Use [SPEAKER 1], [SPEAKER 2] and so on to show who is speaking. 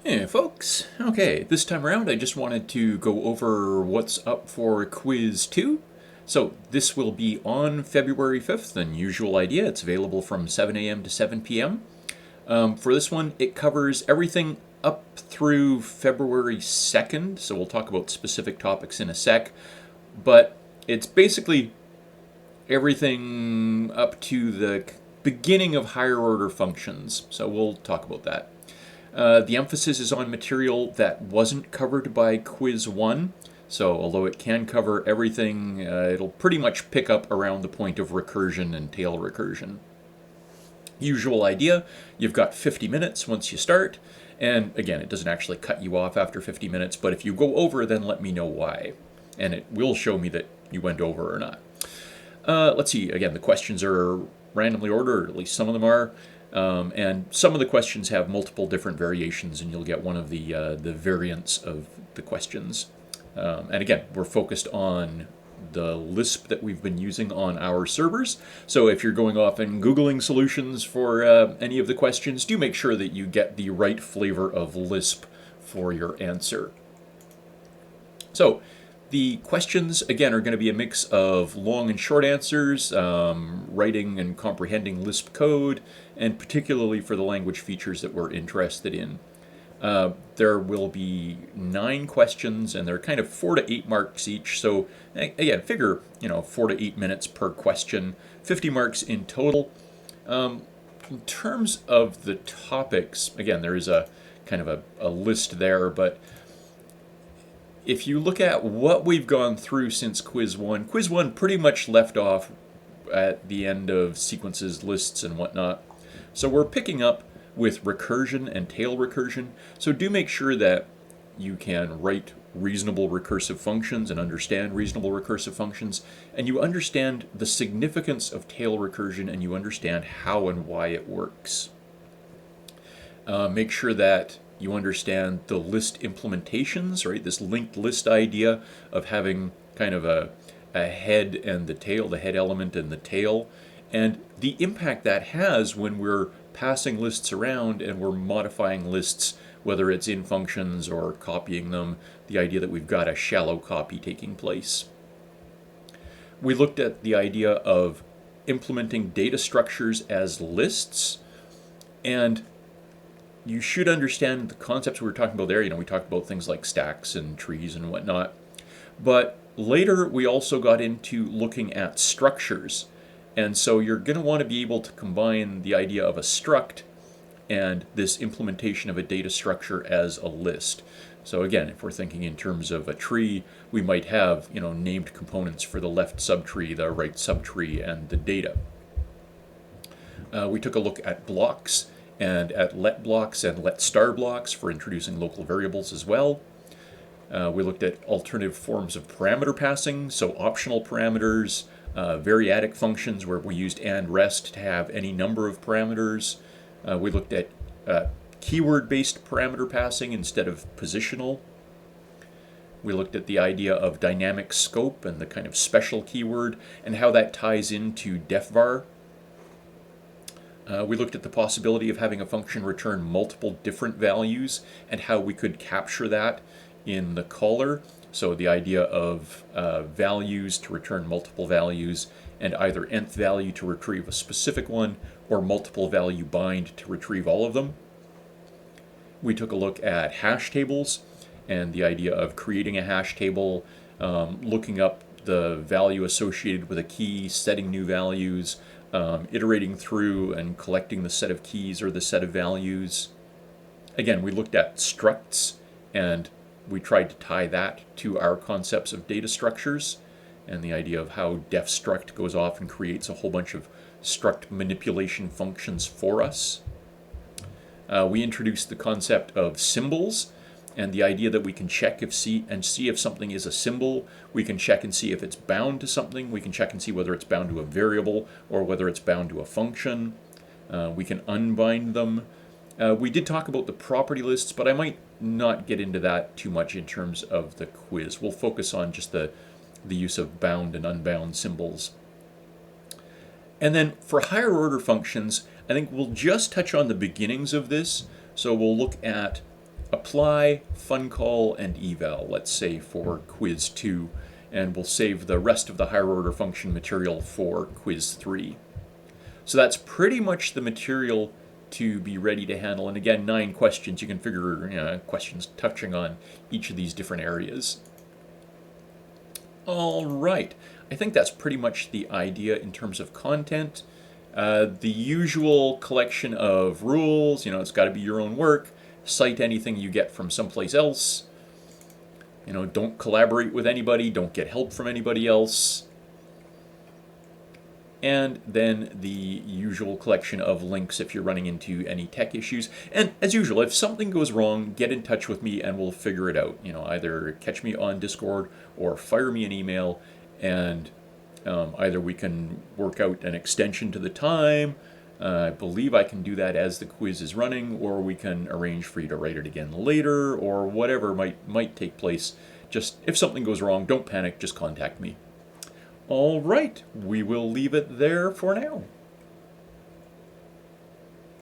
[SPEAKER 1] Hey folks, okay, this time around I just wanted to go over what's up for Quiz 2. So this will be on February 5th, and usual idea, it's available from 7 a.m. to 7 p.m. For this one, it covers everything up through February 2nd, so we'll talk about specific topics in a sec, but it's basically everything up to the beginning of higher order functions, so we'll talk about that. The emphasis is on material that wasn't covered by Quiz 1, so although it can cover everything, it'll pretty much pick up around the point of recursion and tail recursion. Usual idea, you've got 50 minutes once you start, and again, it doesn't actually cut you off after 50 minutes, but if you go over, then let me know why, and it will show me that you went over or not. Let's see, again, the questions are randomly ordered, or at least some of them are. And some of the questions have multiple different variations, and you'll get one of the variants of the questions. And again, we're focused on the Lisp that we've been using on our servers. So if you're going off and Googling solutions for any of the questions, do make sure that you get the right flavor of Lisp for your answer. So the questions, again, are going to be a mix of long and short answers, writing and comprehending Lisp code, and particularly for the language features that we're interested in. There will be 9 questions, and they're kind of 4 to 8 marks each. So again, figure 4 to 8 minutes per question, 50 marks in total. In terms of the topics, again, there is a kind of a list there, but if you look at what we've gone through since Quiz 1, Quiz 1 pretty much left off at the end of sequences, lists, and whatnot. So we're picking up with recursion and tail recursion. So do make sure that you can write reasonable recursive functions and understand reasonable recursive functions, and you understand the significance of tail recursion, and you understand how and why it works. Make sure that you understand the list implementations, right? This linked list idea of having kind of a head and the tail, the head element and the tail, and the impact that has when we're passing lists around and we're modifying lists, whether it's in functions or copying them, the idea that we've got a shallow copy taking place. We looked at the idea of implementing data structures as lists, and you should understand the concepts we were talking about there. We talked about things like stacks and trees and whatnot. But later, we also got into looking at structures. And so you're going to want to be able to combine the idea of a struct and this implementation of a data structure as a list. So again, if we're thinking in terms of a tree, we might have named components for the left subtree, the right subtree, and the data. We took a look at blocks and at let blocks and let star blocks for introducing local variables as well. We looked at alternative forms of parameter passing, so optional parameters, variadic functions where we used and rest to have any number of parameters. We looked at keyword-based parameter passing instead of positional. We looked at the idea of dynamic scope and the kind of special keyword and how that ties into defvar. We looked at the possibility of having a function return multiple different values and how we could capture that in the caller. So the idea of values to return multiple values, and either nth value to retrieve a specific one or multiple value bind to retrieve all of them. We took a look at hash tables and the idea of creating a hash table, looking up the value associated with a key, setting new values, iterating through and collecting the set of keys or the set of values. Again, we looked at structs and we tried to tie that to our concepts of data structures and the idea of how def struct goes off and creates a whole bunch of struct manipulation functions for us. We introduced the concept of symbols and the idea that we can check and see if something is a symbol. We can check and see if it's bound to something. We can check and see whether it's bound to a variable or whether it's bound to a function. We can unbind them. We did talk about the property lists, but I might not get into that too much in terms of the quiz. We'll focus on just the use of bound and unbound symbols. And then for higher order functions, I think we'll just touch on the beginnings of this. So we'll look at apply, fun call, and eval, let's say for quiz 2, and we'll save the rest of the higher order function material for quiz 3. So that's pretty much the material to be ready to handle. And again, 9 questions. You can figure questions touching on each of these different areas. All right. I think that's pretty much the idea in terms of content. The usual collection of rules, it's got to be your own work. Cite anything you get from someplace else. Don't collaborate with anybody. Don't get help from anybody else. And then the usual collection of links if you're running into any tech issues. And as usual, if something goes wrong, get in touch with me and we'll figure it out. Either catch me on Discord or fire me an email, and either we can work out an extension to the time. I believe I can do that as the quiz is running, or we can arrange for you to write it again later, or whatever might take place. Just if something goes wrong, don't panic, just contact me. All right, we will leave it there for now.